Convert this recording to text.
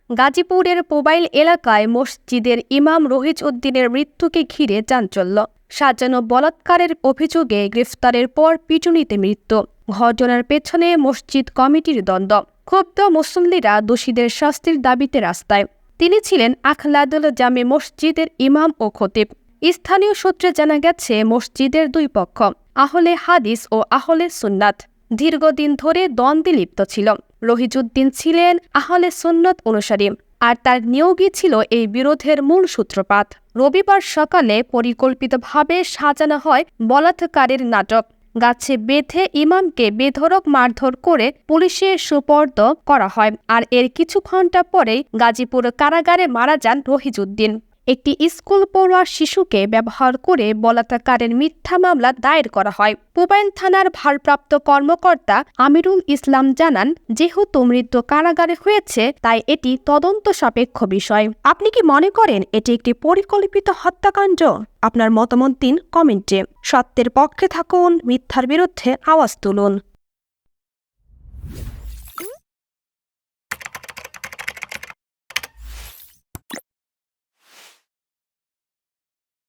গাজীপুরের পোবাইল এলাকায় মসজিদের ইমাম রহিজ উদ্দিনের মৃত্যুকে ঘিরে চাঞ্চল্য। সাজানো বলাৎকারের অভিযোগে গ্রেফতারের পর পিটুনিতে মৃত্যু। ঘটনার পেছনে মসজিদ কমিটির দ্বন্দ্ব। ক্ষুব্ধ মুসল্লিরা দোষীদের শাস্তির দাবিতে রাস্তায়। তিনি ছিলেন আখলাদুল জামে মসজিদের ইমাম ও খতিব। স্থানীয় সূত্রে জানা গেছে, মসজিদের দুই পক্ষ, আহলে হাদিস ও আহলে সুন্নাত, দীর্ঘদিন ধরে দ্বন্দ্বে লিপ্ত ছিল। রহিজউদ্দিন ছিলেন আহলে সুন্নাত অনুসারী, আর তার নিয়োগই ছিল এই বিরোধের মূল সূত্রপাত। রবিবার সকালে পরিকল্পিতভাবে সাজানো হয় বলাৎকারের নাটক। গাছে বেঁধে ইমামকে বেধড়ক মারধর করে পুলিশে সোপর্দ করা হয়, আর এর কিছু ঘণ্টা পরেই গাজীপুর কারাগারে মারা যান রহিজউদ্দিন। একটি স্কুল পড়ুয়া শিশুকে ব্যবহার করে বলাৎকারের মিথ্যা মামলা দায়ের করা হয়। পোবাইল থানার ভারপ্রাপ্ত কর্মকর্তা আমিরুল ইসলাম জানান, যেহেতু মৃত্যু কারাগারে হয়েছে, তাই এটি তদন্ত সাপেক্ষ বিষয়। আপনি কি মনে করেন এটি একটি পরিকল্পিত হত্যাকাণ্ড? আপনার মতামত দিন কমেন্টে। সত্যের পক্ষে থাকুন, মিথ্যার বিরুদ্ধে আওয়াজ তুলুন।